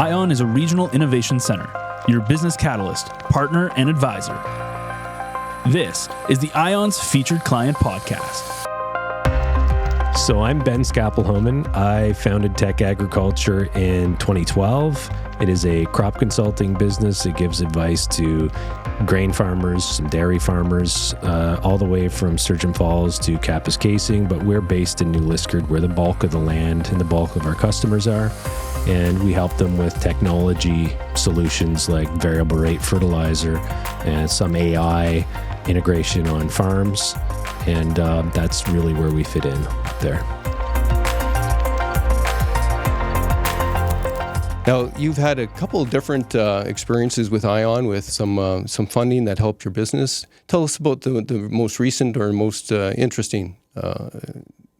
IION is a regional innovation center, your business catalyst, partner, and advisor. This is the IION's Featured Client Podcast. So I'm Ben Skapelhomen. I founded TECC Agriculture in 2012. It is a crop consulting business. It gives advice to grain farmers, some dairy farmers, all the way from Sturgeon Falls to Kapuskasing, but we're based in New Liskeard, where the bulk of the land and the bulk of our customers are. And we help them with technology solutions like variable rate fertilizer and some AI integration on farms. And that's really where we fit in there. Now, you've had a couple of different experiences with IION with some funding that helped your business. Tell us about the most recent or most interesting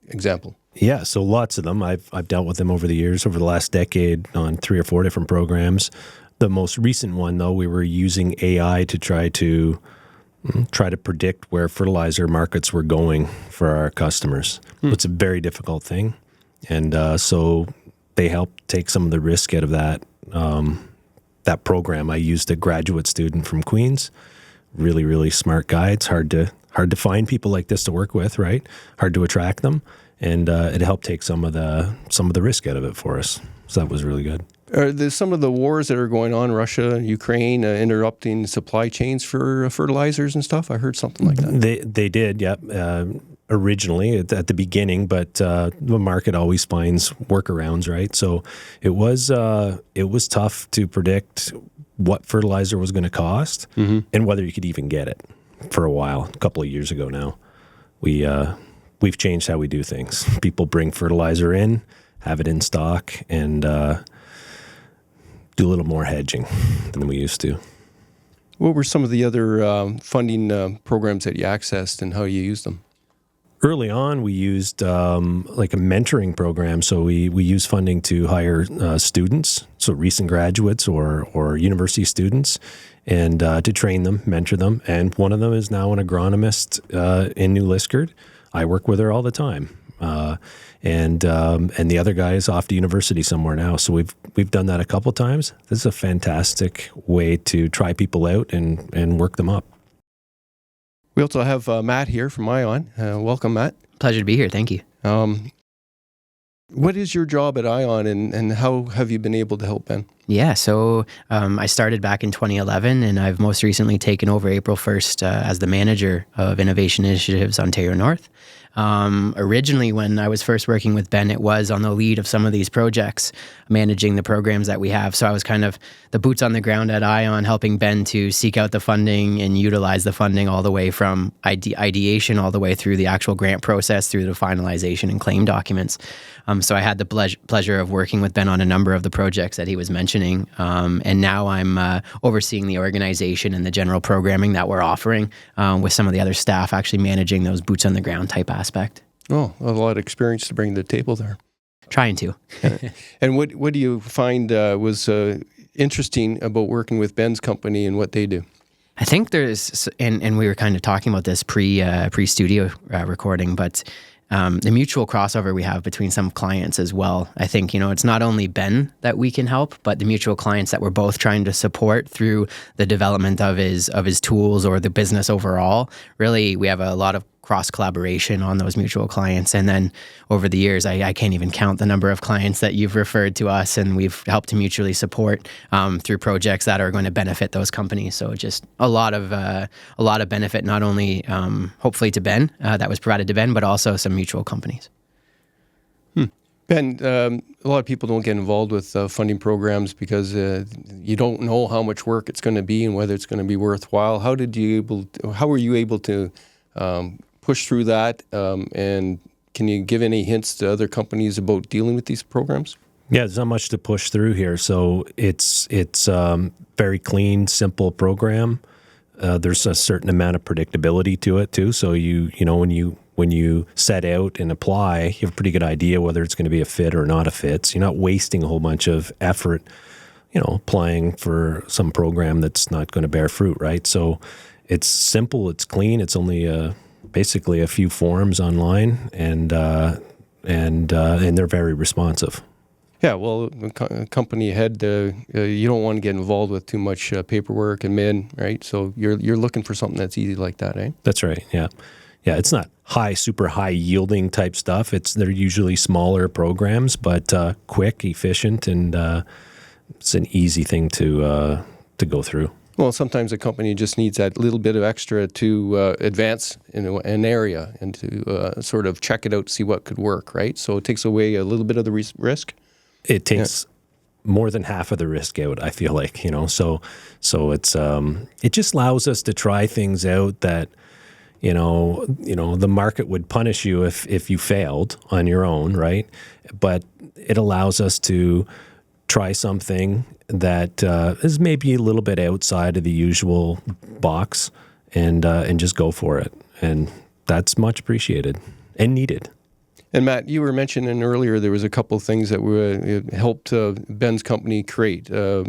example. Yeah, so lots of them. I've dealt with them over the years, over the last decade on 3 or 4 different programs. The most recent one, though, we were using AI to try to predict where fertilizer markets were going for our customers. It's a very difficult thing. And so they helped take some of the risk out of that program. I used a graduate student from Queens, really, really smart guy. It's hard to find people like this to work with, right? Hard to attract them. And it helped take some of the risk out of it for us. So that was really good. Are there some of the wars that are going on, Russia, Ukraine, interrupting supply chains for fertilizers and stuff? I heard something like that. They did, yeah. Originally at the beginning, but the market always finds workarounds, right? So it was tough to predict what fertilizer was going to cost and whether you could even get it for a while. A couple of years ago now, we've changed how we do things. People bring fertilizer in, have it in stock, and do a little more hedging than we used to. What were some of the other funding programs that you accessed and how you used them? Early on, we used like a mentoring program. So we use funding to hire students, so recent graduates or university students, and to train them, mentor them. And one of them is now an agronomist in New Liskeard. I work with her all the time. And the other guy is off to university somewhere now. So we've done that a couple times. This is a fantastic way to try people out and work them up. We also have Matt here from IION. Welcome, Matt. Pleasure to be here. Thank you. What is your job at IION and how have you been able to help Ben? Yeah, so I started back in 2011, and I've most recently taken over April 1st as the manager of Innovation Initiatives Ontario North. Originally, when I was first working with Ben, it was on the lead of some of these projects, managing the programs that we have. So I was kind of the boots on the ground at IION, helping Ben to seek out the funding and utilize the funding all the way from ideation all the way through the actual grant process, through the finalization and claim documents. So I had the pleasure of working with Ben on a number of the projects that he was mentioning. And now I'm overseeing the organization and the general programming that we're offering with some of the other staff actually managing those boots on the ground type aspect. Oh, a lot of experience to bring to the table there. Trying to. And what do you find was interesting about working with Ben's company and what they do? I think there's, and we were kind of talking about this pre-studio recording, but the mutual crossover we have between some clients as well. I think, it's not only Ben that we can help, but the mutual clients that we're both trying to support through the development of his tools or the business overall. Really, we have a lot of cross collaboration on those mutual clients. And then over the years, I can't even count the number of clients that you've referred to us, and we've helped to mutually support through projects that are going to benefit those companies. So just a lot of benefit, not only hopefully to Ben, that was provided to Ben, but also some mutual companies. Ben, a lot of people don't get involved with funding programs because you don't know how much work it's going to be and whether it's going to be worthwhile. How were you able to push through that? And can you give any hints to other companies about dealing with these programs? Yeah, there's not much to push through here. So it's very clean, simple program. There's a certain amount of predictability to it too. So when you set out and apply, you have a pretty good idea whether it's going to be a fit or not a fit. So you're not wasting a whole bunch of effort, applying for some program that's not going to bear fruit, right? So it's simple, it's clean, it's only basically a few forms online, and they're very responsive. Yeah, well, a company head, you don't want to get involved with too much paperwork and admin, right? So you're looking for something that's easy like that, eh? That's right. Yeah. Yeah, it's not super high yielding type stuff. They're usually smaller programs, but quick, efficient, and it's an easy thing to go through. Well, sometimes a company just needs that little bit of extra to advance in an area and to sort of check it out to see what could work, right? So it takes away a little bit of the risk. It takes more than half of the risk out, I feel like, so it's it just allows us to try things out that the market would punish you if you failed on your own, right? But it allows us to try something that is maybe a little bit outside of the usual box and just go for it. And that's much appreciated and needed. And Matt, you were mentioning earlier there was a couple of things that helped Ben's company create a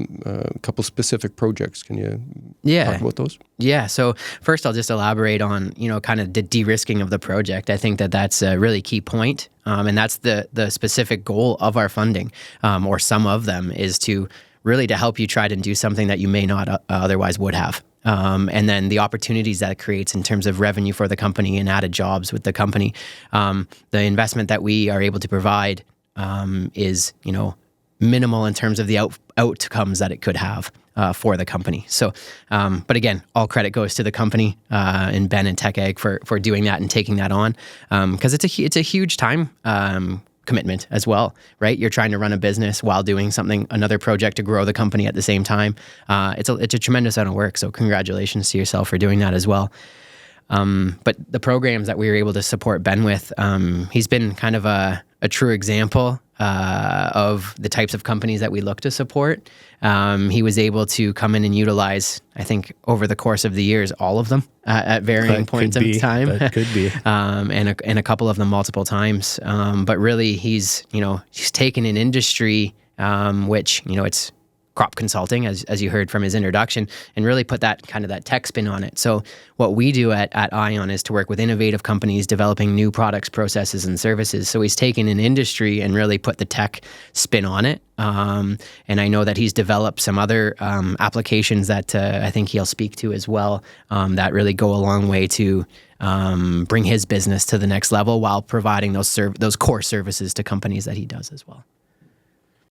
couple specific projects. Can you talk about those? Yeah. So first, I'll just elaborate on kind of the de-risking of the project. I think that's a really key point, and that's the specific goal of our funding, or some of them, is to really to help you try to do something that you may not otherwise would have. And then the opportunities that it creates in terms of revenue for the company and added jobs with the company. The investment that we are able to provide is, minimal in terms of the outcomes that it could have for the company. So, but again, all credit goes to the company and Ben and TECC Ag for doing that and taking that on, because it's a huge time commitment as well, right? You're trying to run a business while doing another project to grow the company at the same time. It's a tremendous amount of work. So congratulations to yourself for doing that as well. But the programs that we were able to support Ben with, he's been kind of a true example of the types of companies that we look to support. He was able to come in and utilize, I think, over the course of the years, all of them at varying points in time. That could be. And a couple of them multiple times. But really, he's taken an industry which, it's crop consulting, as you heard from his introduction, and really put that tech spin on it. So what we do at IION is to work with innovative companies developing new products, processes, and services. So he's taken an industry and really put the tech spin on it. And I know that he's developed some other applications that I think he'll speak to as well, that really go a long way to bring his business to the next level while providing those core services to companies that he does as well.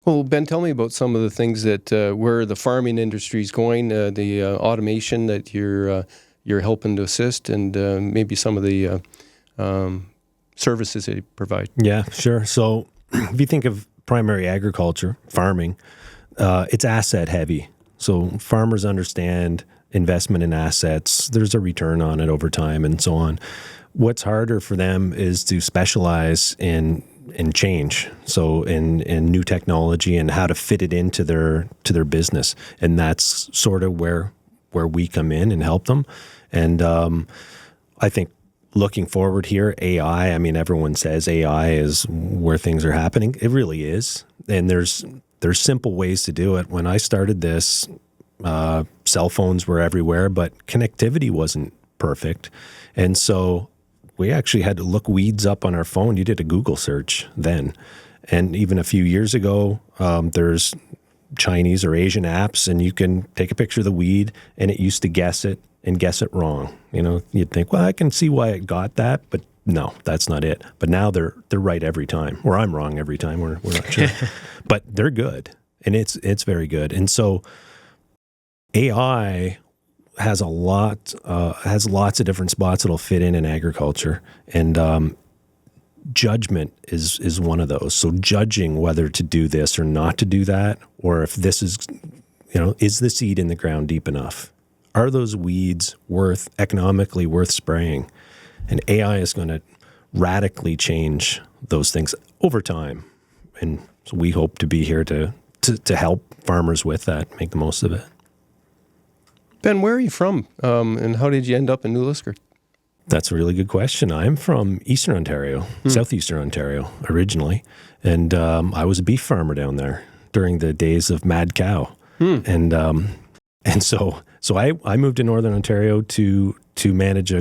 Well, Ben, tell me about some of the things that where the farming industry is going, the automation that you're helping to assist, and maybe some of the services that you provide. Yeah, sure. So if you think of primary agriculture, farming, it's asset heavy. So farmers understand investment in assets. There's a return on it over time and so on. What's harder for them is to specialize in change, so in new technology and how to fit it into their business, and that's sort of where we come in and help them. And I think looking forward here, AI. I mean, everyone says AI is where things are happening. It really is, and there's simple ways to do it. When I started this, cell phones were everywhere, but connectivity wasn't perfect, and so we actually had to look weeds up on our phone. You did a Google search then. And even a few years ago, there's Chinese or Asian apps, and you can take a picture of the weed, and it used to guess it and guess it wrong. You'd think, well, I can see why it got that, but no, that's not it. But now they're right every time, or I'm wrong every time. We're not sure. But they're good, and it's very good. And so AI has lots of different spots it'll fit in agriculture, and judgment is one of those. So judging whether to do this or not to do that, or if this is the seed in the ground deep enough? Are those weeds economically worth spraying? And AI is going to radically change those things over time, and so we hope to be here to help farmers with that, make the most of it. Ben, where are you from, and how did you end up in New Liskeard? That's a really good question. I'm from Eastern Ontario, Southeastern Ontario originally, and I was a beef farmer down there during the days of Mad Cow, and so I moved to Northern Ontario to manage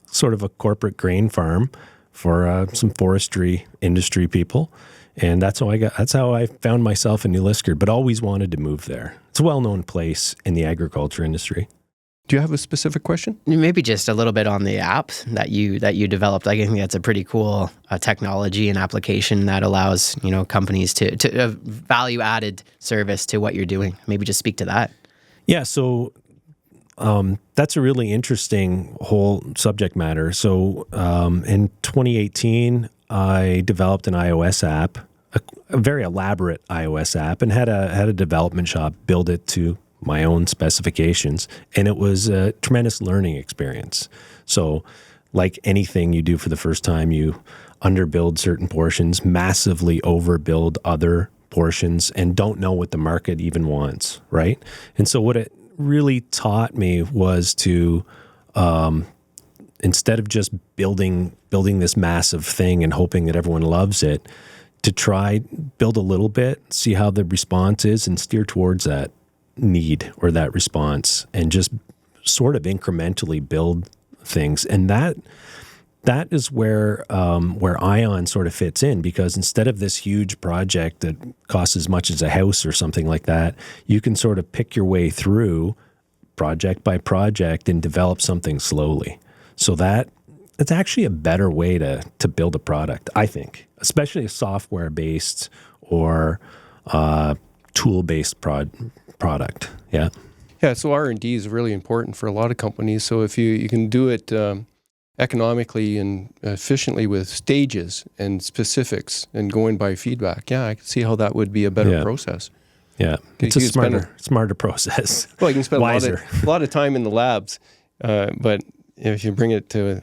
sort of a corporate grain farm for some forestry industry people, And that's how I found myself in New Liskeard, but always wanted to move there. It's a well-known place in the agriculture industry. Do you have a specific question? Maybe just a little bit on the app that you developed. I think that's a pretty cool technology and application that allows companies to value added service to what you're doing. Maybe just speak to that. Yeah, so that's a really interesting whole subject matter. So in 2018, I developed an iOS app, a very elaborate iOS app, and had a development shop build it to my own specifications, and it was a tremendous learning experience. So like anything you do for the first time, you underbuild certain portions, massively overbuild other portions, and don't know what the market even wants, right? And so what it really taught me was to, instead of just building this massive thing and hoping that everyone loves it, to try build a little bit, see how the response is, and steer towards that need or that response, and just sort of incrementally build things. And that is where IION sort of fits in, because instead of this huge project that costs as much as a house or something like that, you can sort of pick your way through project by project and develop something slowly. So it's actually a better way to build a product, I think, especially a software-based or tool-based product. Yeah. Yeah, so R&D is really important for a lot of companies. So if you can do it economically and efficiently with stages and specifics and going by feedback, I can see how that would be a better process. Yeah, it's a smarter process. Well, you can spend wiser. a lot of time in the labs, but if you bring it to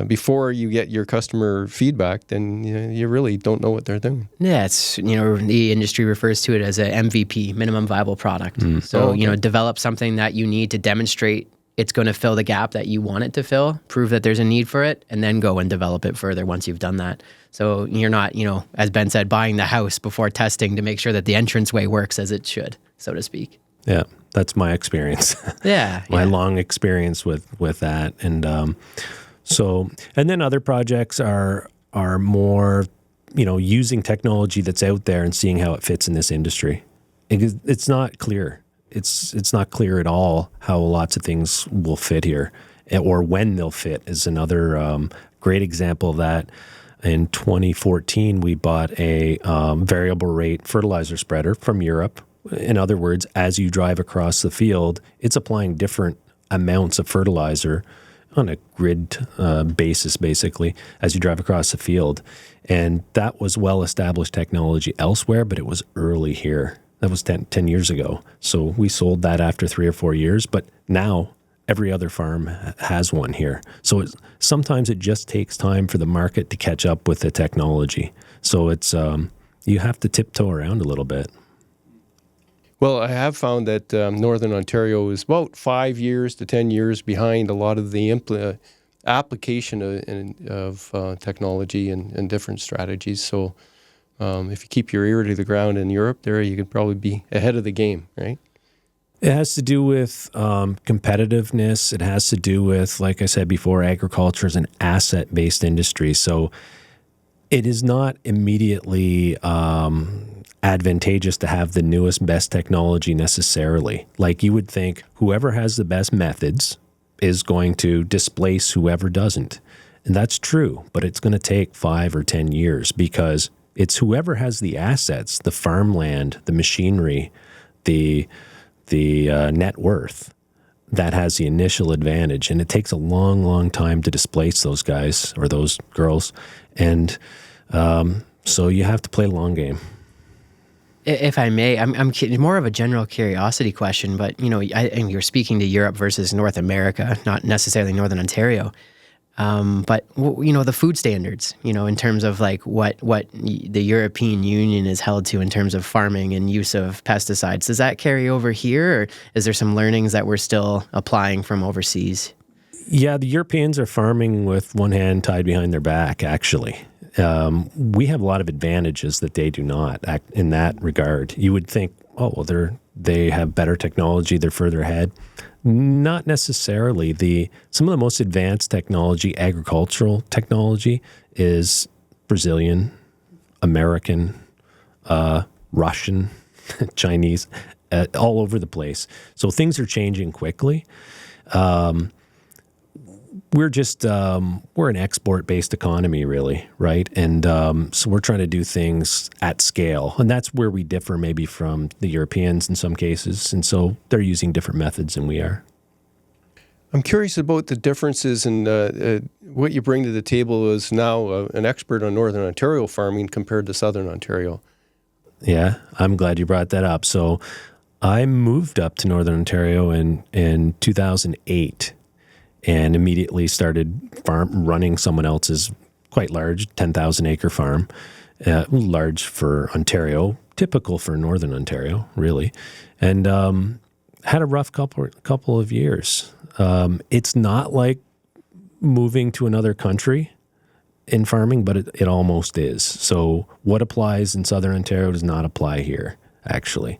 before you get your customer feedback, then you really don't know what they're doing. Yeah, it's the industry refers to it as a MVP, minimum viable product. So develop something that you need to demonstrate it's going to fill the gap that you want it to fill, prove that there's a need for it, and then go and develop it further once you've done that. So you're not, as Ben said, buying the house before testing to make sure that the entranceway works as it should, so to speak. Yeah, that's my experience. My long experience with that. And and then other projects are more, using technology that's out there and seeing how it fits in this industry. It's not clear. It's not clear at all how lots of things will fit here, or when they'll fit is another great example of that. In 2014, we bought a variable rate fertilizer spreader from Europe. In other words, as you drive across the field, it's applying different amounts of fertilizer on a grid basis, basically, as you drive across the field. And that was well-established technology elsewhere, but it was early here. That was 10 years ago. So we sold that after 3 or 4 years, but now every other farm has one here. So sometimes it just takes time for the market to catch up with the technology. So it's you have to tiptoe around a little bit. Well, I have found that Northern Ontario is about 5 years to 10 years behind a lot of the application of technology and different strategies. So if you keep your ear to the ground in Europe there, you could probably be ahead of the game, right? It has to do with competitiveness. It has to do with, like I said before, agriculture is an asset-based industry. So it is not immediately advantageous to have the newest, best technology necessarily. Like you would think whoever has the best methods is going to displace whoever doesn't. And that's true, but it's going to take 5 or 10 years because it's whoever has the assets, the farmland, the machinery, the net worth that has the initial advantage. And it takes a long, long time to displace those guys or those girls. And so you have to play the long game. If I may, I'm more of a general curiosity question, but you're speaking to Europe versus North America, not necessarily Northern Ontario. But the food standards, in terms of like what the European Union is held to in terms of farming and use of pesticides, does that carry over here, or is there some learnings that we're still applying from overseas? Yeah, the Europeans are farming with one hand tied behind their back, actually. We have a lot of advantages that they do not in that regard. You would think, they have better technology, they're further ahead. Not necessarily. Some of the most advanced agricultural technology is Brazilian, American, Russian, Chinese, all over the place. So things are changing quickly. We're just we're an export-based economy, really, right? And so we're trying to do things at scale, and that's where we differ maybe from the Europeans in some cases. And so they're using different methods than we are. I'm curious about the differences in what you bring to the table as now an expert on Northern Ontario farming compared to Southern Ontario. Yeah, I'm glad you brought that up. So I moved up to Northern Ontario in 2008 and immediately started running someone else's quite large 10,000 acre farm, large for Ontario, typical for Northern Ontario, really, and had a rough couple of years. It's not like moving to another country in farming, but it almost is. So what applies in Southern Ontario does not apply here, actually,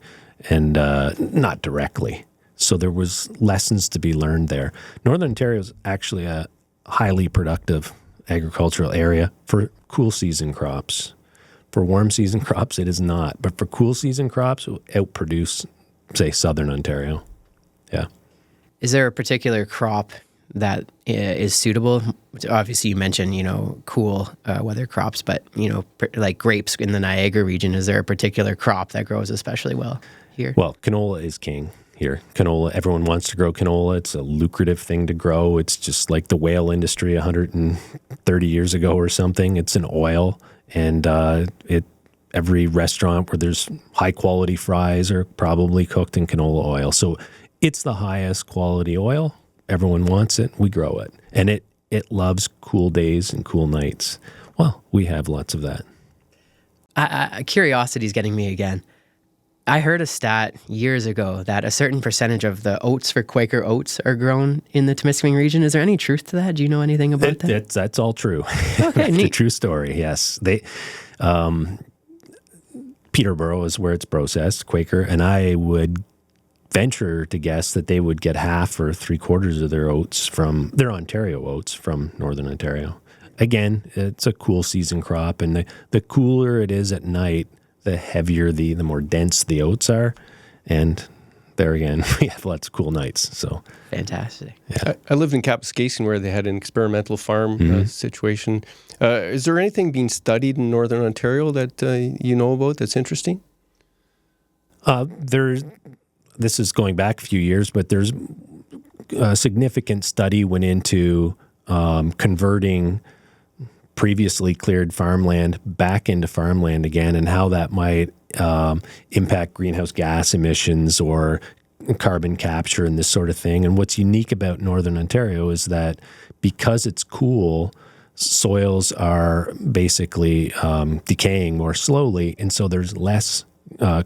and not directly. So there was lessons to be learned there. Northern Ontario is actually a highly productive agricultural area for cool season crops. For warm season crops, it is not. But for cool season crops, it will outproduce, say, Southern Ontario. Yeah. Is there a particular crop that is suitable? Obviously, you mentioned, cool weather crops, but, like grapes in the Niagara region, is there a particular crop that grows especially well here? Well, canola is king here. Canola, everyone wants to grow canola. It's a lucrative thing to grow. It's just like the whale industry 130 years ago or something. It's an oil, and every restaurant where there's high quality fries are probably cooked in canola oil. So it's the highest quality oil. Everyone wants it. We grow it. And it loves cool days and cool nights. Well, we have lots of that. Curiosity is getting me again. I heard a stat years ago that a certain percentage of the oats for Quaker oats are grown in the Temiskaming region. Is there any truth to that? Do you know anything about that? That's all true. Okay, neat. The true story, yes. Peterborough is where it's processed, Quaker, and I would venture to guess that they would get half or 3/4 of their oats from their Ontario oats from Northern Ontario. Again, it's a cool season crop, and the cooler it is at night, the heavier, the more dense the oats are. And there again, we have lots of cool nights. So fantastic. Yeah. I lived in Kapuskasing where they had an experimental farm situation. Is there anything being studied in Northern Ontario that you know about that's interesting? This is going back a few years, but there's a significant study went into converting previously cleared farmland back into farmland again, and how that might impact greenhouse gas emissions or carbon capture and this sort of thing. And what's unique about Northern Ontario is that because it's cool, soils are basically decaying more slowly, and so there's less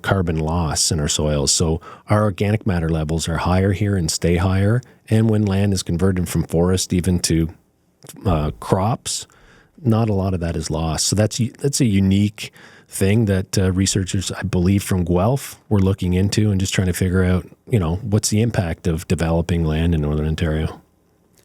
carbon loss in our soils. So our organic matter levels are higher here and stay higher. And when land is converted from forest even to crops, not a lot of that is lost. So that's a unique thing that researchers, I believe, from Guelph were looking into and just trying to figure out, what's the impact of developing land in Northern Ontario.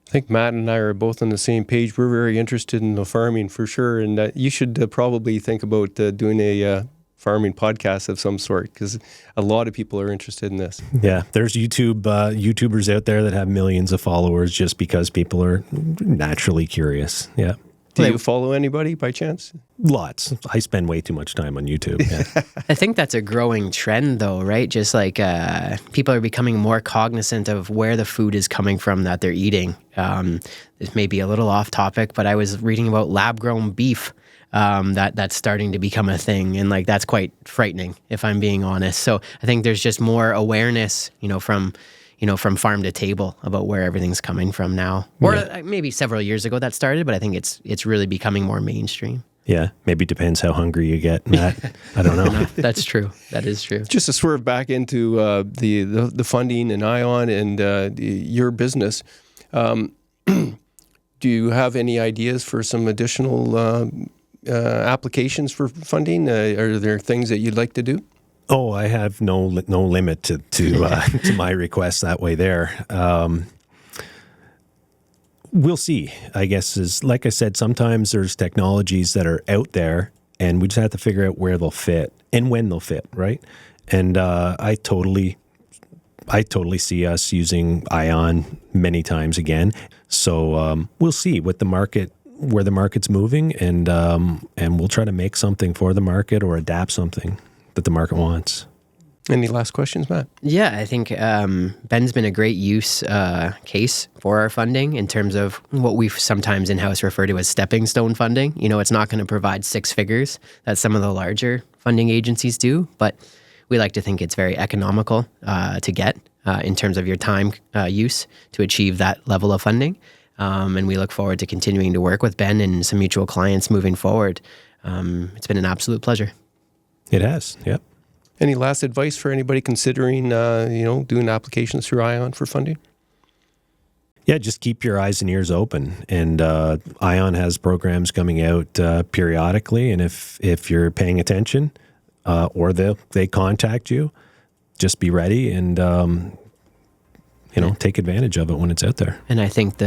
I think Matt and I are both on the same page. We're very interested in the farming for sure, and you should probably think about doing a farming podcast of some sort, because a lot of people are interested in this. Yeah, there's YouTubers out there that have millions of followers just because people are naturally curious. Yeah. Do you follow anybody by chance? Lots. I spend way too much time on YouTube. Yeah. I think that's a growing trend, though, right? Just like people are becoming more cognizant of where the food is coming from that they're eating. This may be a little off topic, but I was reading about lab-grown beef that's starting to become a thing, and that's quite frightening, if I'm being honest. So I think there's just more awareness, from farm to table about where everything's coming from now. Or maybe several years ago that started, but I think it's really becoming more mainstream. Yeah, maybe depends how hungry you get, Matt. I don't know. No, that's true. That is true. Just to swerve back into the funding and IION and your business, do you have any ideas for some additional applications for funding? Are there things that you'd like to do? Oh, I have no limit to to my request that way there. We'll see, I guess. Is like I said, sometimes there's technologies that are out there and we just have to figure out where they'll fit and when they'll fit, right? And I totally see us using IION many times again. So we'll see where the market's moving, and we'll try to make something for the market or adapt something that the market wants. Any last questions, Matt? Yeah, I think Ben's been a great use case for our funding in terms of what we sometimes in-house refer to as stepping stone funding. It's not going to provide six figures that some of the larger funding agencies do, but we like to think it's very economical to get in terms of your time use to achieve that level of funding. And we look forward to continuing to work with Ben and some mutual clients moving forward. It's been an absolute pleasure. It has, yep. Any last advice for anybody considering, doing applications through IION for funding? Yeah, just keep your eyes and ears open. And IION has programs coming out periodically, and if you're paying attention, or they contact you, just be ready and take advantage of it when it's out there. And I think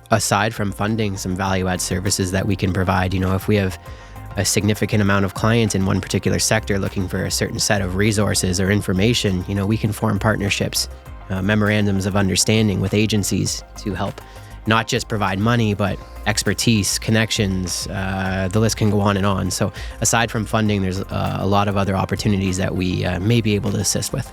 aside from funding, some value-add services that we can provide, if we have a significant amount of clients in one particular sector looking for a certain set of resources or information, we can form partnerships, memorandums of understanding with agencies to help not just provide money, but expertise, connections, the list can go on and on. So aside from funding, there's a lot of other opportunities that we may be able to assist with.